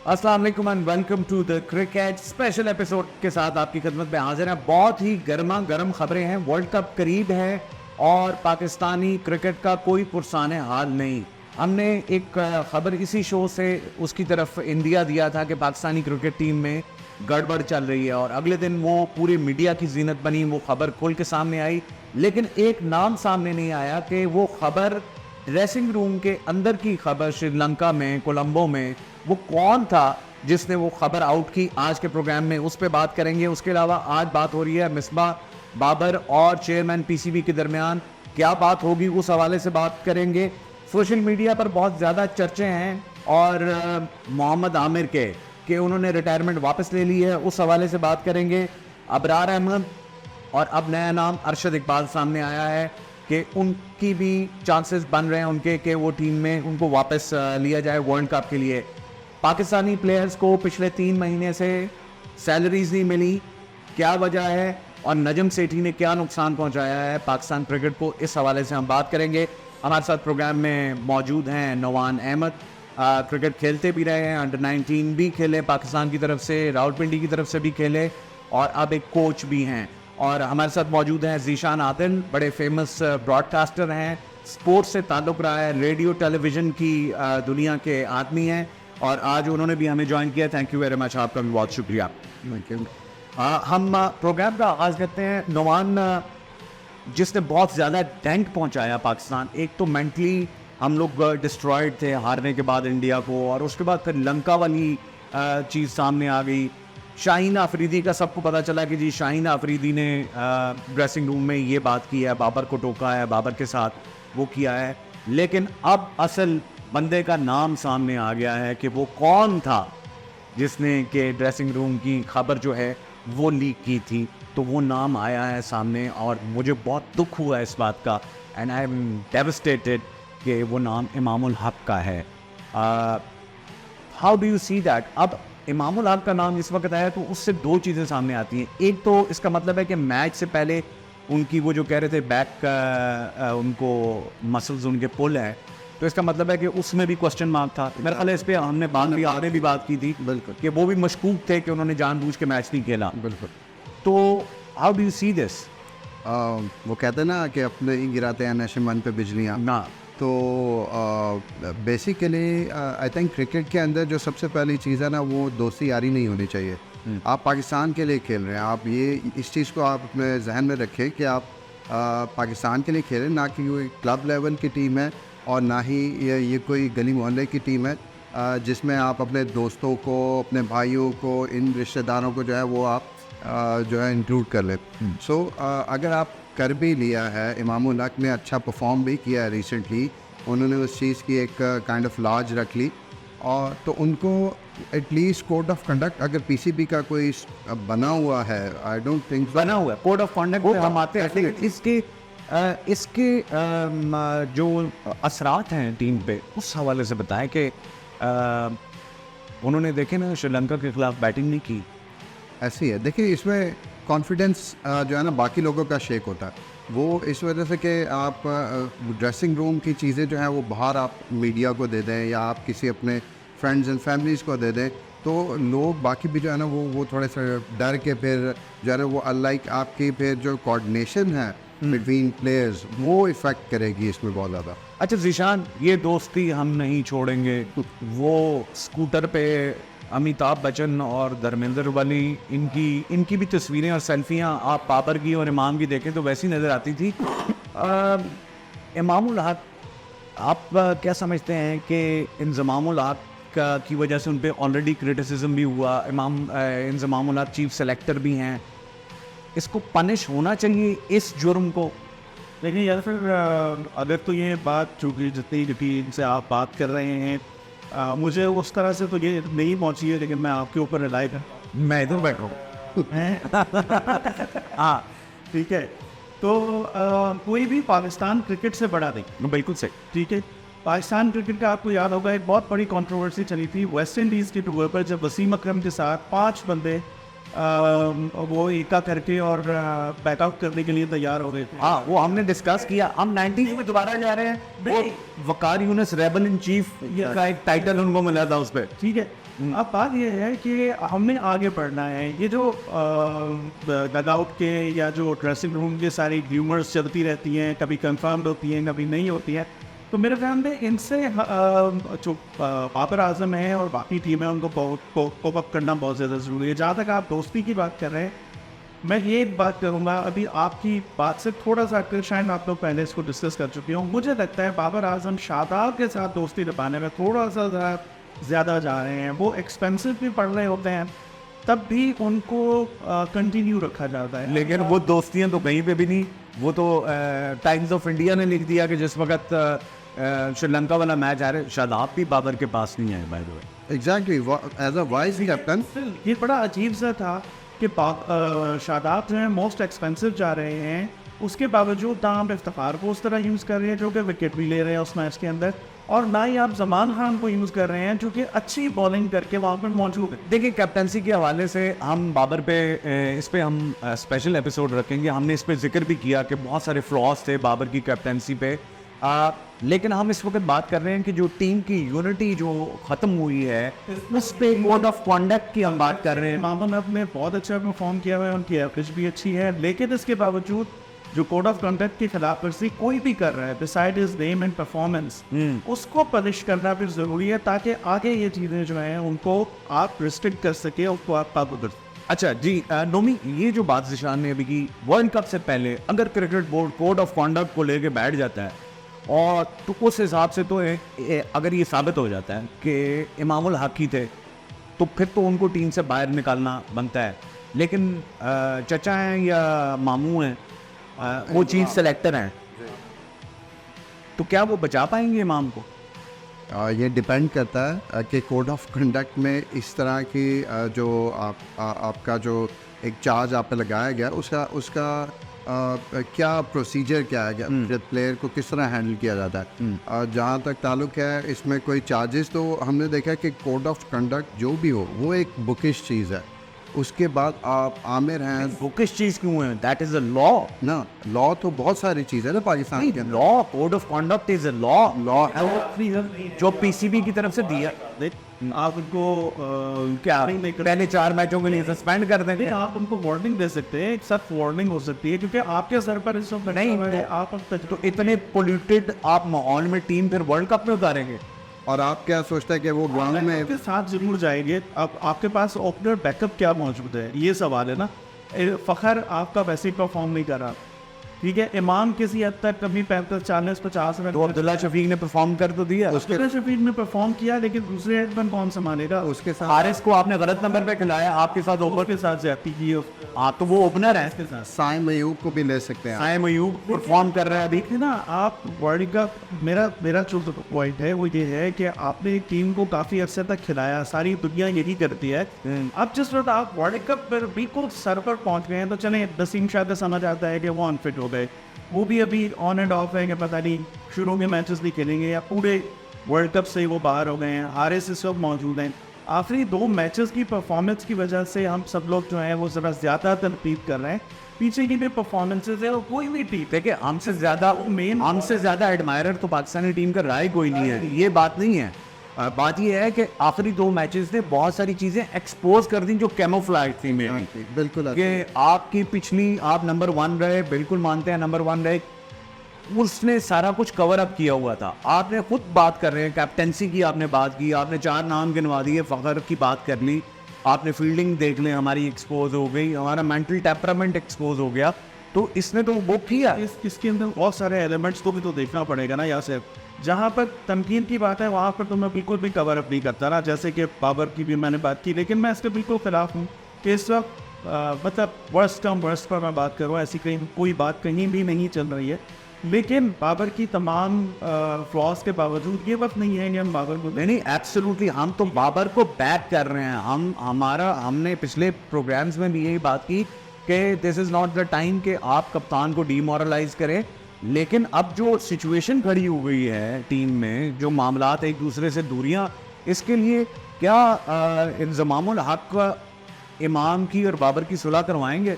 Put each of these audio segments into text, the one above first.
अस्सलाम वालेकुम and welcome to the cricket special episode के साथ आपकी खिदमत में हाजिर है। बहुत ही गर्मा गर्म खबरें हैं। वर्ल्ड कप करीब है और पाकिस्तानी क्रिकेट का कोई पुरसाने हाल नहीं। हमने एक खबर इसी शो से उसकी तरफ इंडिया दिया था कि पाकिस्तानी क्रिकेट टीम में गड़बड़ चल रही है और अगले दिन वो पूरे मीडिया की जीनत बनी, वो खबर खोल के सामने आई। लेकिन एक नाम सामने नहीं आया कि वो खबर ड्रेसिंग रूम के अंदर की खबर, श्रीलंका में कोलंबो में, वो कौन था जिसने वो खबर आउट की। आज के प्रोग्राम में उस पर बात करेंगे। उसके अलावा आज बात हो रही है मिसबाह बाबर और चेयरमैन पीसीबी के दरमियान, क्या बात होगी उस हवाले से बात करेंगे। सोशल मीडिया पर बहुत ज़्यादा चर्चे हैं और मोहम्मद आमिर के उन्होंने रिटायरमेंट वापस ले ली है, उस हवाले से बात करेंगे। अबरार अहमद और अब नया नाम अरशद इकबाल सामने आया है कि उनकी भी चांसेस बन रहे हैं उनके कि वो टीम में उनको वापस लिया जाए वर्ल्ड कप के लिए। पाकिस्तानी प्लेयर्स को पिछले 3 महीने से सैलरीज नहीं मिली, क्या वजह है और नजम सेठी ने क्या नुकसान पहुंचाया है पाकिस्तान क्रिकेट को, इस हवाले से हम बात करेंगे। हमारे साथ प्रोग्राम में मौजूद हैं नौवान अहमद, क्रिकेट खेलते भी रहे हैं, अंडर 19 भी खेले पाकिस्तान की तरफ से, रावलपिंडी की तरफ से भी खेले और अब एक कोच भी हैं। और हमारे साथ मौजूद हैं ज़ीशान आदिल, बड़े फेमस ब्रॉडकास्टर हैं, स्पोर्ट्स से ताल्लुक़ रहा है, रेडियो टेलीविज़न की दुनिया के आदमी हैं और आज उन्होंने भी हमें ज्वाइन किया। थैंक यू वेरी मच, आपका भी बहुत शुक्रिया। हम प्रोग्राम का आगाज़ करते हैं। नौवान, जिसने बहुत ज़्यादा डेंट पहुंचाया पाकिस्तान, एक तो मेंटली हम लोग डिस्ट्रॉयड थे हारने के बाद इंडिया को, और उसके बाद फिर लंका वाली चीज़ सामने आ गई। शाहीन अफरीदी का सबको पता चला कि जी शाहीन अफरीदी ने ड्रेसिंग रूम में ये बात की है, बाबर को टोका है, बाबर के साथ वो किया है। लेकिन अब असल बंदे का नाम सामने आ गया है कि वो कौन था जिसने के ड्रेसिंग रूम की खबर जो है वो लीक की थी। तो वो नाम आया है सामने और मुझे बहुत दुख हुआ इस बात का, एंड आई एम डेवस्टेटेड कि वो नाम इमामुल हक का है। How do you see that? अब इमामुल हक का नाम इस वक्त आया तो उससे 2 चीज़ें सामने आती हैं। एक तो इसका मतलब है कि मैच से पहले उनकी वो जो कह रहे थे बैक उनको मसल्स उनके पुल है, तो इसका मतलब है कि उसमें भी क्वेश्चन मार्क था। मेरे ख्याल है इस पर हमने बाद में आगे भी बात की थी, बिल्कुल, कि वो भी मशकूक थे कि उन्होंने जानबूझ के मैच नहीं खेला। बिल्कुल। तो how do you see this? वो कहते हैं ना कि अपने ही गिराते हैं नशेमन पे बिजलियाँ ना। तो बेसिकली आई थिंक क्रिकेट के अंदर जो सबसे पहली चीज़ है ना, वो दोस्ती यारी नहीं होनी चाहिए। आप पाकिस्तान के लिए खेल रहे हैं, आप ये इस चीज़ को आप अपने जहन में रखें कि आप पाकिस्तान के लिए खेल रहे हैं, ना कि कोई क्लब लेवल की टीम है और ना ही ये कोई गली मोहल्ले की टीम है जिसमें आप अपने दोस्तों को, अपने भाइयों को, इन रिश्तेदारों को जो है वो आप जो है इंक्लूड कर ले। सो अगर आप कर भी लिया है, इमामुल हक ने अच्छा परफॉर्म भी किया है रिसेंटली, उन्होंने उस चीज़ की एक काइंड ऑफ लाज रख ली, और तो उनको एटलीस्ट कोड ऑफ कंडक्ट अगर पीसीबी का कोई बना हुआ है, आई डोंट थिंक बना हुआ है कोड ऑफ कंडक्ट पे हम आते हैं, लेकिन इसके जो असरात हैं टीम पे, उस हवाले से बताएं कि उन्होंने देखे ना श्रीलंका के खिलाफ बैटिंग नहीं की। ऐसी है, देखिए इसमें कॉन्फिडेंस जो है ना बाकी लोगों का शेक होता है, वो इस वजह से कि आप ड्रेसिंग रूम की चीज़ें जो हैं वो बाहर आप मीडिया को दे दें या आप किसी अपने फ्रेंड्स एंड फैमिलीज़ को दे दें, तो लोग बाकी भी जो है ना वो थोड़े से डर के फिर जो है ना वो अनलाइक आपकी फिर जो कोऑर्डिनेशन है बिटवीन प्लेयर्स, वो इफ़ेक्ट करेगी इसमें बहुत ज़्यादा। अच्छा ज़ीशान, ये दोस्ती हम नहीं छोड़ेंगे, वो स्कूटर पे अमिताभ बच्चन और धर्मेंद्र वाली इनकी भी तस्वीरें और सेल्फियां आप बाबर की और इमाम की देखें तो वैसी नज़र आती थी। इमामुल हक, आप क्या समझते हैं कि इंज़मामुल हक की वजह से उन पर ऑलरेडी क्रिटिसिज्म भी हुआ, इंज़मामुल हक चीफ सेलेक्टर भी हैं, इसको पनिश होना चाहिए इस जुर्म को? लेकिन यार फिर अगर तो ये बात चूँकि जितनी टीम से आप बात कर रहे हैं, मुझे उस तरह से तो ये नहीं पहुंची है, लेकिन मैं आपके ऊपर रिलाई कर, मैं इधर बैठ रहा हूँ। हाँ ठीक है। तो कोई भी पाकिस्तान क्रिकेट से बड़ा नहीं, बिल्कुल सही, ठीक है। पाकिस्तान क्रिकेट का आपको याद होगा एक बहुत बड़ी कंट्रोवर्सी चली थी वेस्ट इंडीज़ के टूर पर, जब वसीम अकरम के साथ 5 बंदे वो एका करके और बैकआउट करने के लिए तैयार हो गए थे। हाँ, वो हमने डिस्कस किया। हम 90s में दोबारा जा रहे हैं। वो वकार यूनुस रेबल इन चीफ का एक टाइटल उनको मिला था उस पर, ठीक है। अब बात ये है कि हमने आगे बढ़ना है। ये जो डगआउट के या जो ड्रेसिंग रूम के सारी र्यूमर्स चलती रहती हैं, कभी कंफर्म होती हैं कभी नहीं होती हैं, तो मेरे ख्याल में इनसे जो बाबर आजम है और बाकी टीम है उनको कोप अप करना बहुत ज़्यादा ज़रूरी है। जहाँ तक आप दोस्ती की बात कर रहे हैं, मैं ये एक बात करूँगा, अभी आपकी बात से थोड़ा सा हटकर, शायद आप लोग पहले इसको डिस्कस कर चुके हो, मुझे लगता है बाबर आजम शादाब के साथ दोस्ती निभाने में थोड़ा सा ज़्यादा जा रहे हैं। वो एक्सपेंसिव भी पड़ रहे होते हैं, तब भी उनको कंटिन्यू रखा जाता है। लेकिन वो दोस्तियां तो कहीं पे भी नहीं। वो तो टाइम्स ऑफ इंडिया ने लिख दिया कि जिस वक्त श्रीलंका वाला मैच आ रहा है, शादाब भी बाबर के पास नहीं आए by the way. Exactly, as a vice captain ये बड़ा अजीब सा था कि शादाब जो है मोस्ट एक्सपेंसिव जा रहे हैं, उसके बावजूद ना आप इफ्तिखार को उस तरह यूज़ कर रहे हैं जो कि विकेट भी ले रहे हैं उस मैच के अंदर, और ना ही आप जमान खान को यूज़ कर रहे हैं जो कि अच्छी बॉलिंग करके वहाँ पर मौजूद है। देखिए, कैप्टनसी के हवाले से हम बाबर पे इस पे हम स्पेशल एपिसोड रखेंगे। हमने इस पे जिक्र भी किया कि बहुत सारे फ्लॉज थे बाबर की कैप्टनसी पे, लेकिन हम इस वक्त बात कर रहे हैं कि जो टीम की यूनिटी जो ख़त्म हुई है, उस पे कोड ऑफ कॉन्डक्ट की हम बात कर रहे हैं। मामन ने बहुत अच्छा परफॉर्म किया हुआ है, उनकी एवरेज भी अच्छी है, लेकिन इसके बावजूद जो कोड ऑफ कंडक्ट की खिलाफ वर्जी कोई भी कर रहा है beside is name and performance, उसको पनिश करना भी ज़रूरी है ताकि आगे ये चीज़ें जो हैं उनको आप रिस्ट्रिक्ट कर सके, उसको आप काबू कर सकें। अच्छा जी, नोमी, ये जो बात जिशान ने अभी की, वर्ल्ड कप से पहले अगर cricket board code of conduct को लेके बैठ जाता है, और तो उस हिसाब से तो अगर ये साबित हो जाता है कि इमामुल हक ही थे, तो फिर तो उनको टीम से बाहर निकालना बनता है। लेकिन चचा हैं या मामू हैं, वो चीफ सेलेक्टर हैं, तो क्या वो बचा पाएंगे इमाम को? ये डिपेंड करता है कि कोड ऑफ कंडक्ट में इस तरह की जो आपका जो एक चार्ज आप पे लगाया गया, उसका क्या प्रोसीजर क्या है, प्लेयर को किस तरह हैंडल किया जाता है। जहाँ तक ताल्लुक है इसमें कोई चार्जेस, तो हमने देखा कि कोड ऑफ कंडक्ट जो भी हो वो एक बुकिश चीज़ है। उसके बाद आप आमिर हैं, बुकिश चीज़ क्यों है? दैट इज़ अ लॉ ना, लॉ तो बहुत सारी चीज़ है ना पाकिस्तान के अंदर। Law, code of conduct is a law जो पीसीबी की तरफ से दिया। आप उनको क्या पहले 4 मैचों के लिए सस्पेंड कर देंगे? आप उनको वार्निंग दे सकते हैं, एक सख्त वार्निंग हो सकती है, क्योंकि आपके सर पर इस वक्त नहीं, आप तो इतने पोल्यूटेड आप माहौल में टीम फिर वर्ल्ड कप में उतारेंगे? और आप क्या सोचते हैं कि वो ग्राउंड में के साथ जरूर जाएंगे? अब आपके पास ओपनर बैकअप क्या मौजूद है, ये सवाल है ना। फ़खर आपका वैसे ही परफॉर्म नहीं कर रहा, ठीक है। इमाम किसी हद तक कभी 35, 40, 50 रन, तो अब्दुल्ला शफीक ने परफॉर्म कर तो दिया। अब्दुल्ला शफीक ने परफॉर्म किया, लेकिन दूसरे हेड पर कौन संभालेगा? उसके साथ हारिस को आपने गलत नंबर पे खिलाया, आपके साथ ओवर के साथ ज्यादती की। हाँ, तो वो ओपनर है। इसके साथ साइम मयूब को भी ले सकते हैं। साइम अयूब परफॉर्म कर रहा है अभी। देखिए ना, आप वर्ल्ड कप, मेरा जो पॉइंट है वो ये है कि आपने एक टीम को काफ़ी अर्से तक खिलाया, सारी दुनिया यही करती है। अब जिस वक्त आप वर्ल्ड कप पर बिल्कुल सर पर पहुंच गए हैं, तो चलें, नसीम शायद समझ आता है कि वो अनफिट हो गए, वो भी अभी ऑन एंड ऑफ है कि पता नहीं शुरू में मैचेस नहीं खेलेंगे या पूरे वर्ल्ड कप से वो बाहर हो गए हैं। हारिस इस वक्त मौजूद हैं। आखिरी 2 मैचेस की परफॉर्मेंस की वजह से हम सब लोग जो हैं वो ज़रा ज़्यादा तनकीद कर रहे हैं। पीछे की भी परफॉर्मेंसेज है, और कोई भी टीम, देखिए, हमसे ज़्यादा एडमायरर तो पाकिस्तानी टीम का रहा ही कोई नहीं है, ये बात नहीं है। बात ये है कि आखिरी 2 मैचेस ने बहुत सारी चीज़ें एक्सपोज कर दी जो कैमोफ्लेज थी मेरी, बिल्कुल कि आपकी पिछली, आप नंबर 1 रहे, बिल्कुल मानते हैं नंबर 1 रहे, उसने सारा कुछ कवर अप किया हुआ था। आपने खुद बात कर रहे हैं, कैप्टेंसी की आपने बात की, आपने 4 नाम गिनवा दिए, फ़खर की बात कर ली, आपने फील्डिंग देख लें हमारी एक्सपोज हो गई, हमारा मेंटल टेम्परामेंट एक्सपोज हो गया, तो इसने तो वो किया। इसके अंदर बहुत सारे एलिमेंट्स को भी तो देखना पड़ेगा ना। या सिर्फ जहाँ पर तनकीद की बात है वहाँ पर तो मैं बिल्कुल भी कवर अप नहीं करता ना, जैसे कि बाबर की भी मैंने बात की, लेकिन मैं इसके बिल्कुल खिलाफ हूँ कि इस वक्त मतलब वर्स्ट कम वर्स्ट पर मैं बात करूँ, ऐसी कहीं कोई बात कहीं भी नहीं चल रही है। लेकिन बाबर की तमाम फ्लॉज के बावजूद ये वक्त नहीं है कि हम बाबर को नहीं, एब्सोल्युटली हम तो बाबर को बैक कर रहे हैं। हमने पिछले प्रोग्राम्स में भी यही बात की कि this is not the time कि आप कप्तान को डीमोरलाइज करें, लेकिन अब जो सिचुएशन खड़ी हो गई है टीम में, जो मामलात एक दूसरे से दूरियां, इसके लिए क्या इंज़मामुल हक इमाम की और बाबर की सुलह करवाएंगे,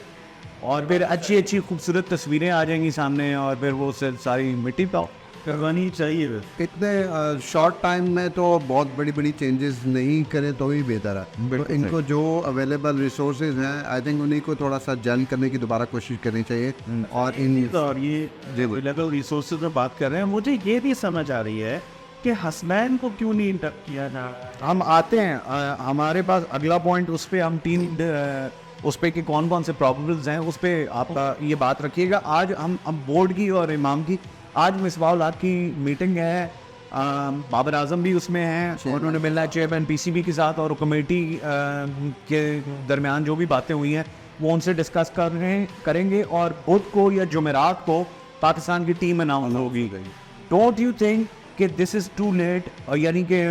और फिर अच्छी अच्छी खूबसूरत तस्वीरें आ जाएंगी सामने, और फिर वो सारी मिट्टी पाओ। करवानी चाहिए। इतने शॉर्ट टाइम में तो बहुत बड़ी बड़ी चेंजेस नहीं करें तो ही बेहतर है। तो इनको जो अवेलेबल रिसोर्सेज हैं आई थिंक उन्हीं को थोड़ा सा जल करने की दोबारा कोशिश करनी चाहिए। और और ये अवेलेबल रिसोर्सेज में बात कर रहे हैं, मुझे ये भी समझ आ रही है कि हसनैन को क्यों नहीं इंडक्ट किया जा रहा है। हम आते हैं हमारे पास अगला पॉइंट, उस पर हम उस पर कि कौन कौन से प्रॉब्लम्स हैं उस पर आपका ये बात रखिएगा। आज हम बोर्ड की और इमाम की, आज मिसबाह की मीटिंग है, बाबर आजम भी उसमें हैं, उन्होंने मिलना है चेयरमैन पीसीबी के साथ, और कमेटी के दरमियान जो भी बातें हुई हैं वो उनसे डिस्कस करेंगे और बुध को या जुमेरात को पाकिस्तान की टीम अनाउंस होगी। डोंट यू थिंक कि दिस इज़ टू लेट, यानी कि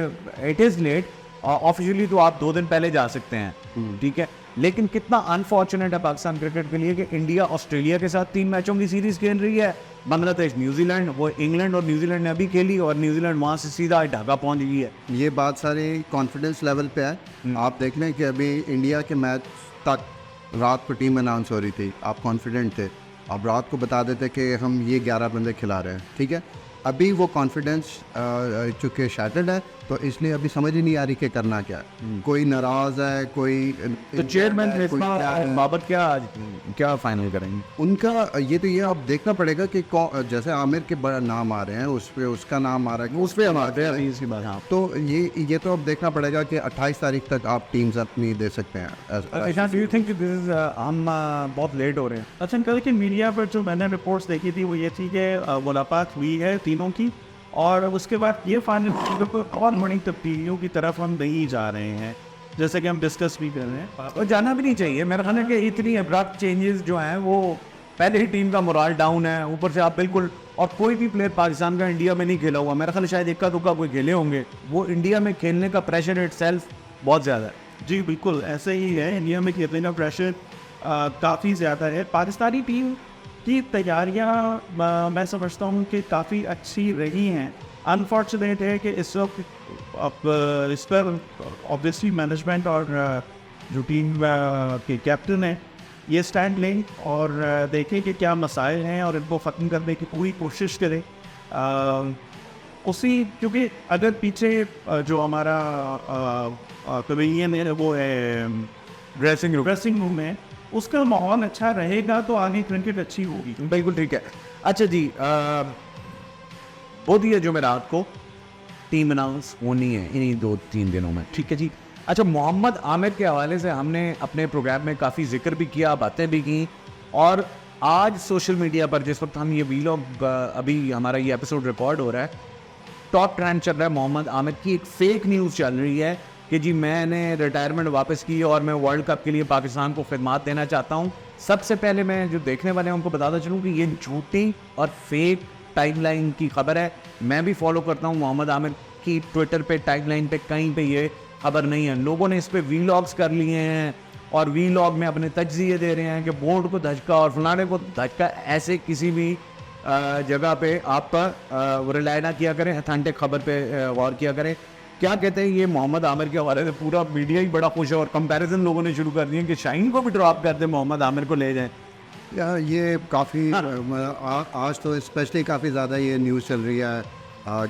इट इज़ लेट। ऑफिशियली तो आप 2 दिन पहले जा सकते हैं, ठीक है, लेकिन कितना अनफॉर्चुनेट है पाकिस्तान क्रिकेट के लिए कि इंडिया ऑस्ट्रेलिया के साथ 3 मैचों की सीरीज खेल रही है, बांग्लादेश न्यूजीलैंड, वो इंग्लैंड और न्यूजीलैंड ने अभी खेली और न्यूजीलैंड वहाँ से सीधा ढाका पहुँच गई है। ये बात सारी कॉन्फिडेंस लेवल पे है। आप देख लें कि अभी इंडिया के मैच तक रात को टीम अनाउंस हो रही थी, आप कॉन्फिडेंट थे, आप रात को बता देते कि हम ये 11 बंदे खिला रहे हैं, ठीक है। अभी वो कॉन्फिडेंस चूँकि शैटर्ड है तो इसलिए अभी समझ ही नहीं आ रही कि करना क्या है। कोई नाराज़ है, कोई तो चेयरमैन बाबत क्या फाइनल करेंगे उनका ये तो ये अब देखना पड़ेगा कि जैसे आमिर के बड़ा नाम आ रहे हैं, उस पे उसका नाम आ रहा है, उस पर हम आते हैं इसकी बात। हाँ, तो ये तो अब देखना पड़ेगा कि 28 तारीख तक आप टीम्स अपनी दे सकते हैं। डू यू थिंक हम बहुत लेट हो रहे हैं? अच्छा, कल की मीडिया पर जो मैंने रिपोर्ट्स देखी थी वो ये थी कि मुलाकात हुई है तीनों की, और उसके बाद ये फाइनल और बड़ी तब्दीलियों की तरफ हम नहीं जा रहे हैं, जैसे कि हम डिस्कस भी कर रहे हैं। और जाना भी नहीं चाहिए। मेरा ख्याल है कि इतनी अब्रप्ट चेंजेस जो हैं वो पहले ही टीम का मोराल डाउन है, ऊपर से आप बिल्कुल, और कोई भी प्लेयर पाकिस्तान का इंडिया में नहीं खेला हुआ, मेरा ख्याल है शायद इक्का दुक्का कोई खेले होंगे, वो इंडिया में खेलने का प्रेशर इटसेल्फ बहुत ज़्यादा है। जी बिल्कुल ऐसे ही है, इंडिया में खेलने का प्रेशर काफ़ी ज़्यादा है। पाकिस्तानी टीम की तैयारियां मैं समझता हूँ कि काफ़ी अच्छी रही हैं। अनफॉर्चुनेट है कि इस वक्त अब इस पर ऑब्वियसली मैनेजमेंट और जो टीम के कैप्टन हैं ये स्टैंड लें और देखें कि क्या मसाइल हैं और इनको ख़त्म करने की पूरी कोशिश करें। उसी क्योंकि अगर पीछे जो हमारा पवेलियन है वो है ड्रेसिंग रूम है, उसका माहौल अच्छा रहेगा तो आगे क्रिकेट अच्छी होगी। बिल्कुल ठीक है। अच्छा जी, बुध या जुमेरात को टीम अनाउंस होनी है इन्हीं 2-3 दिनों में, ठीक है जी। अच्छा, मोहम्मद आमिर के हवाले से हमने अपने प्रोग्राम में काफ़ी जिक्र भी किया, बातें भी की, और आज सोशल मीडिया पर जिस वक्त हम ये वीलॉग अभी हमारा ये एपिसोड रिकॉर्ड हो रहा है, टॉप ट्रेंड चल रहा है मोहम्मद आमिर की एक फेक न्यूज़ चल रही है कि जी मैंने रिटायरमेंट वापस की और मैं वर्ल्ड कप के लिए पाकिस्तान को खिदमत देना चाहता हूँ। सबसे पहले मैं जो देखने वाले हैं उनको बताता चलूँ कि ये झूठी और फेक टाइमलाइन की खबर है। मैं भी फॉलो करता हूँ मोहम्मद आमिर की ट्विटर पे, टाइमलाइन पे कहीं पे ये खबर नहीं है। लोगों ने इस पर वीलॉग्स कर लिए हैं और वीलॉग में अपने तज्जिए दे रहे हैं कि बोर्ड को धचका और फलाने को धचका। ऐसे किसी भी जगह पे आप रिलाई ना किया करें, अथेंटिक खबर पे गौर किया करें। क्या कहते हैं ये मोहम्मद आमिर के हवाले से पूरा मीडिया ही बड़ा खुश है और कंपैरिजन लोगों ने शुरू कर दिए कि शाहीन को भी ड्रॉप कर दे, मोहम्मद आमिर को ले जाएं। या ये काफ़ी आज तो स्पेशली काफ़ी ज़्यादा ये न्यूज़ चल रही है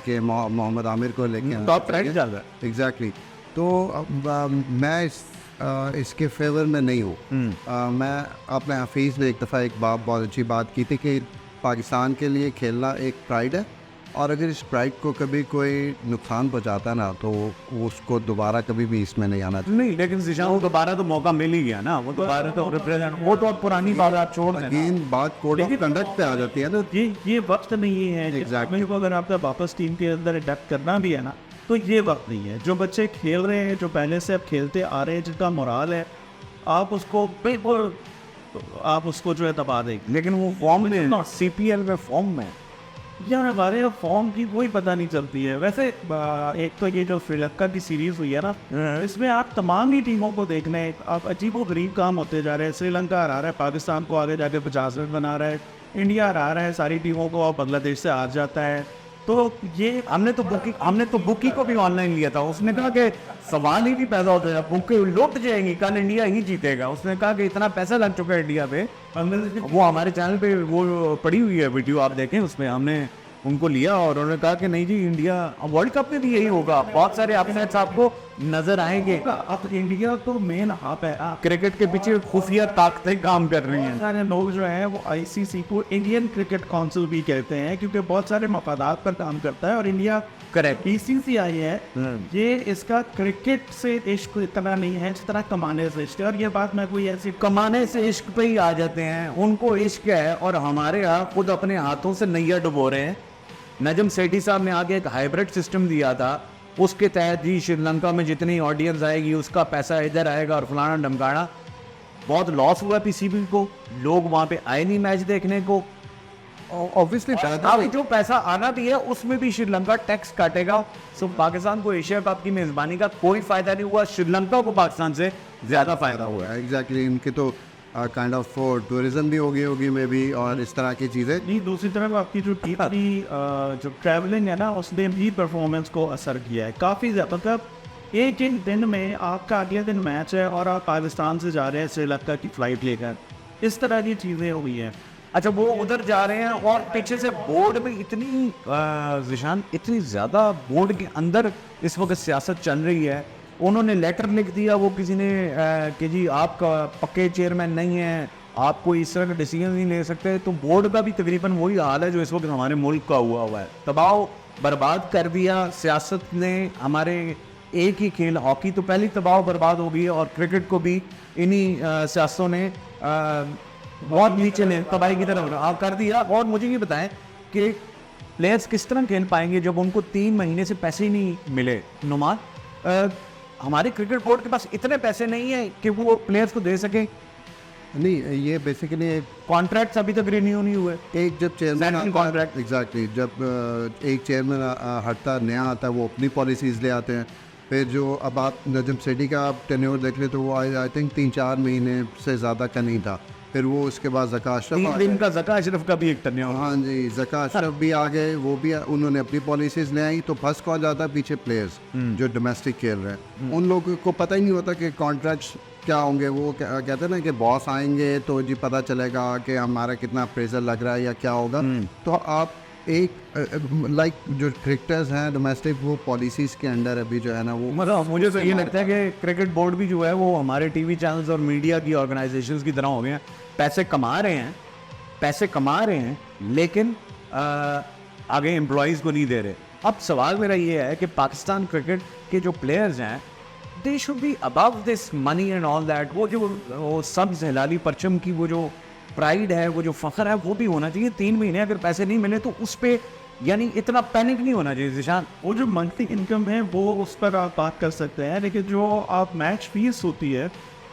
कि मोहम्मद आमिर को लेके टॉप ट्रेंड चल रहा है। एग्जैक्टली। तो मैं इसके फेवर में नहीं हूँ। मैं अपने हफीज़ ने एक दफ़ा एक बहुत अच्छी बात की थी कि पाकिस्तान के लिए खेलना एक प्राइड है, और अगर इस प्राइड को कभी कोई नुकसान पहुंचाता ना तो उसको दोबारा कभी भी इसमें नहीं आना चाहिए। नहीं, लेकिन जिशान को दोबारा तो मौका मिल ही गया ना, वो दोबारा तो रिप्रेजेंट, वो तो अब पुरानी बात आप छोड़ दें। अगेन बात कोड ऑफ कंडक्ट पे आ जाती है ना। ये वक्त नहीं है Exactly. को अगर आपका वापस टीम के अंदर अडेप्ट करना भी है ना, तो ये वक्त नहीं है। जो बच्चे खेल रहे हैं, जो पहले से अब खेलते आ रहे हैं, जिनका मोराल है, आप उसको बिल्कुल आप उसको जो है दबा देंगे। लेकिन वो फॉर्म में, सीपीएल में फॉर्म में यार हमारे फॉर्म की कोई पता नहीं चलती है। वैसे एक तो ये जो श्रीलंका की सीरीज हुई है ना, इसमें आप तमाम ही टीमों को देख लें, आप अजीब व गरीब काम होते जा रहे हैं। श्रीलंका हरा रहा है पाकिस्तान को, आगे जाके 50 रन बना रहा है। इंडिया हरा रहा है सारी टीमों को और बांग्लादेश से हार जाता है। तो ये हमने तो बुकी को भी ऑनलाइन लिया था। उसने कहा कि सवाल ही नहीं पैदा होता है, बुकी लुट जाएंगी, कल इंडिया ही जीतेगा। उसने कहा कि इतना पैसा लग चुका है इंडिया पे। वो हमारे चैनल पे वो पड़ी हुई है वीडियो, आप देखें, उसमें हमने उनको लिया और उन्होंने कहा कि नहीं जी इंडिया वर्ल्ड कप में भी यही होगा, बहुत सारे अपसेट्स आपको नजर आएंगे। अब इंडिया तो मेन हब है। क्रिकेट के पीछे खुफिया ताकतें काम कर रही हैं। सारे लोग जो हैं वो आईसीसी को इंडियन क्रिकेट काउंसिल भी कहते हैं, क्योंकि बहुत सारे मफादात पर काम करता है। और इंडिया करेक्ट। बीसीसीआई है, ये इसका क्रिकेट से इश्क इतना नहीं है जितना कमाने से इश्क है। और ये बात मैं कोई ऐसी कमाने से इश्क पे ही आ जाते हैं, उनको इश्क है और हमारे यहाँ खुद अपने हाथों से नैया डुबो रहे हैं। नजम सेठी साहब ने आगे एक हाइब्रिड सिस्टम दिया था, उसके तहत जी श्रीलंका में जितनी ऑडियंस आएगी उसका पैसा इधर आएगा और फलाना डमकाना। बहुत लॉस हुआ पीसीबी को, लोग वहाँ पे आए नहीं मैच देखने को। ऑब्वियसली अब जो पैसा आना भी है उसमें भी श्रीलंका टैक्स काटेगा। सो पाकिस्तान को एशिया कप की मेजबानी का कोई फायदा नहीं हुआ, श्रीलंका को पाकिस्तान से ज्यादा फायदा हुआ है। एग्जैक्टली, इनके तो काइंड ऑफ टूरिज्म भी होगी में भी और इस तरह की चीज़ें। नहीं, दूसरी तरफ आपकी जो टीम की जो ट्रैवलिंग है ना, उसने भी परफॉर्मेंस को असर किया है काफ़ी ज़्यादा। मतलब एक दिन में आपका अगले दिन मैच है और आप पाकिस्तान से जा रहे हैं श्रीलंका की फ़्लाइट लेकर, इस तरह की चीज़ें हुई हैं। अच्छा, वो उधर जा रहे हैं और पीछे से बोर्ड में इतनी जिशान इतनी ज़्यादा बोर्ड के अंदर इस वक्त सियासत चल रही है। उन्होंने लेटर लिख दिया वो किसी ने कि जी आप पक्के चेयरमैन नहीं हैं, आप कोई इस तरह का डिसीजन नहीं ले सकते। तो बोर्ड का भी तकरीबन वही हाल है जो इस वक्त हमारे मुल्क का हुआ है। तबाह बर्बाद कर दिया सियासत ने हमारे एक ही खेल हॉकी, तो पहली तबाह बर्बाद हो गई और क्रिकेट को भी इन्हीं सियासतों ने बहुत नीचे ले तबाही की तरफ कर दिया। और मुझे ये बताएं कि प्लेयर्स किस तरह खेल पाएंगे जब उनको 3 महीने से पैसे ही नहीं मिले। नुमान, हमारे क्रिकेट बोर्ड के पास इतने पैसे नहीं है कि वो प्लेयर्स को दे सके। नहीं, ये बेसिकली कॉन्ट्रैक्ट्स अभी तक रिन्यू नहीं हुए। एक जब चेयरमैन कॉन्ट्रैक्ट एग्जैक्टली जब एक चेयरमैन हटता नया आता है, वो अपनी पॉलिसीज़ ले आते हैं। फिर जो अब आप नजम सेठी का आप टेन्योर देख ले तो वो आई थिंक 3-4 महीने से ज़्यादा का नहीं था। फिर वो उसके बाद ज़का अशरफ 3 दिन का ज़का अशरफ का भी एक टेन्योर। हाँ जी, ज़का अशरफ भी आ गए, वो भी उन्होंने अपनी पॉलिसीज़ ले आई। तो फंस कौन जाता है पीछे? प्लेयर्स जो डोमेस्टिक खेल रहे हैं, उन लोगों को पता ही नहीं होता कि कॉन्ट्रैक्ट्स क्या होंगे। वो कहते हैं ना कि बॉस आएंगे तो जी पता चलेगा कि हमारा कितना अप्रेजल लग रहा है या क्या होगा। तो आप एक लाइक जो क्रिकेटर्स हैं डोमेस्टिक, वो पॉलिसीज़ के अंडर अभी जो है ना वो मतलब मुझे तो ये लगता है कि क्रिकेट बोर्ड भी जो है वो हमारे टीवी चैनल्स और मीडिया की ऑर्गेनाइजेशंस की तरह हो गए हैं। पैसे कमा रहे हैं लेकिन आगे एम्प्लॉयज़ को नहीं दे रहे। अब सवाल मेरा ये है कि पाकिस्तान क्रिकेट के जो प्लेयर्स हैं they should be above this money and all that. वो सब्ज़ हिलाली परचम की वो जो प्राइड है, वो जो फ़ख्र है, वो भी होना चाहिए। 3 महीने अगर पैसे नहीं मिले तो उस पर यानी इतना पैनिक नहीं होना चाहिए। जिशान, वो जो मंथली इनकम है वो उस पर आप बात कर सकते हैं, लेकिन जो आप मैच फीस होती है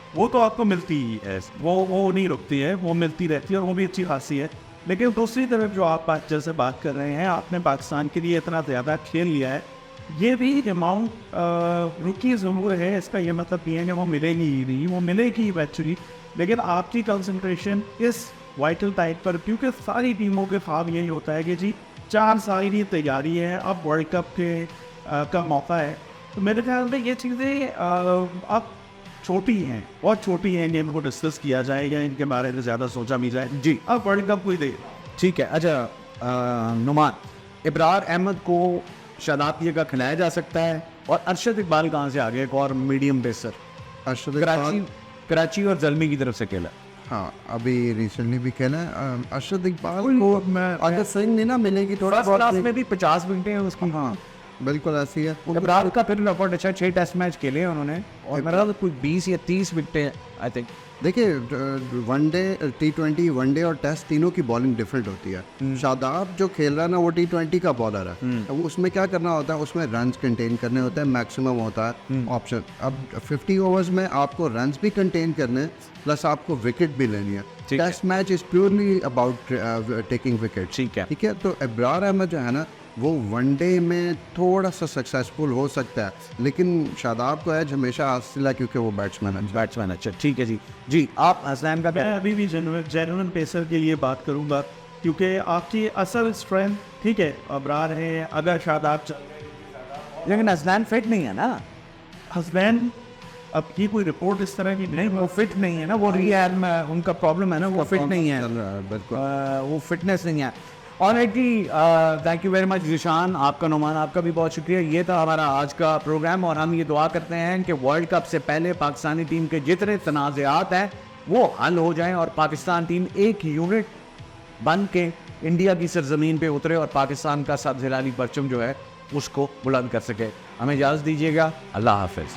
वो तो आपको मिलती ही है, वो नहीं रुकती है, वो मिलती रहती है और वो भी अच्छी खासी है। लेकिन दूसरी तरफ जो आप जैसे बात कर रहे हैं, आपने पाकिस्तान के लिए इतना ज़्यादा खेल लिया है, ये भी अमाउंट रुकी ज़रूर है। इसका ये मतलब नहीं है कि वो मिलेगी ही नहीं, वो मिलेगी इवेंचुअली। लेकिन आपकी कंसंट्रेशन इस वाइटल टाइम पर, क्योंकि सारी टीमों के ख्वाब यही होता है कि जी 4 साल की तैयारी है, अब वर्ल्ड कप के का मौका है। तो मेरे ख्याल में ये चीज़ें अब छोटी हैं, बहुत छोटी हैं, इनको डिस्कस किया जाए या इनके बारे में ज़्यादा सोचा भी जाए। जी, अब वर्ल्ड कप कोई दे। ठीक है। अच्छा नुमान, इब्रार अहमद को शादाब की जगह खिलाया जा सकता है और अरशद इकबाल कहाँ से आ गए? एक और मीडियम पेसर कराची और जल्मी की तरफ से खेला। हाँ, अभी रिसेंटली भी खेला है। अरशद इकबाल को अगर सही नहीं ना मिलेगी थोड़ा फर्स्ट क्लास में भी 50 विकेटें हैं उसकी। हाँ, बिल्कुल ऐसी है। इब्रार का फिर रिकॉर्ड अच्छा, 6 टेस्ट मैच खेले हैं उन्होंने और मेरा तो कोई 20 या 30 विकेटें आई थिंक। देखिए, वनडे, T20, वनडे और टेस्ट तीनों की बॉलिंग डिफरेंट होती है। शादाब जो खेल रहा है ना वो T20 का बॉलर है। अब उसमें क्या करना होता है, उसमें रन्स कंटेन करने होते हैं, मैक्सिमम होता है ऑप्शन। अब 50 ओवर्स में आपको रन्स भी कंटेन करने प्लस आपको विकेट भी लेनी है। Test match is purely about taking wicket. ठीक है। तो इब्रार अहमद जो है ना वो वनडे में थोड़ा सा सक्सेसफुल हो सकता है, लेकिन शादाब को एज हमेशा हासिल है क्योंकि वो बैट्समैन अच्छा। ठीक है जी, आप हसनैन का मैं अभी भी जेन्युइन पेसर के लिए बात करूंगा, क्योंकि आपकी असल स्ट्रेंथ ठीक है इब्रार है। अगर शादाब लेकिन हसनैन फिट नहीं है ना। हसनैन अब की कोई रिपोर्ट इस तरह की नहीं, वो फिट नहीं है ना, वो रिहैब में उनका प्रॉब्लम है ना, वो फिट नहीं है, बिल्कुल वो फिटनेस नहीं है। Alrightly, thank you very much Zeeshan, आपका नुमान, आपका भी बहुत शुक्रिया। ये था हमारा आज का प्रोग्राम और हम ये दुआ करते हैं कि वर्ल्ड कप से पहले पाकिस्तानी टीम के जितने तनाज़ात हैं वो हल हो जाएं और पाकिस्तान टीम एक यूनिट बन के इंडिया की सरजमीन पे उतरे और पाकिस्तान का सब जिलाली परचम जो है उसको बुलंद कर सके। हमें इजाज़त दीजिएगा। अल्लाह हाफिज़।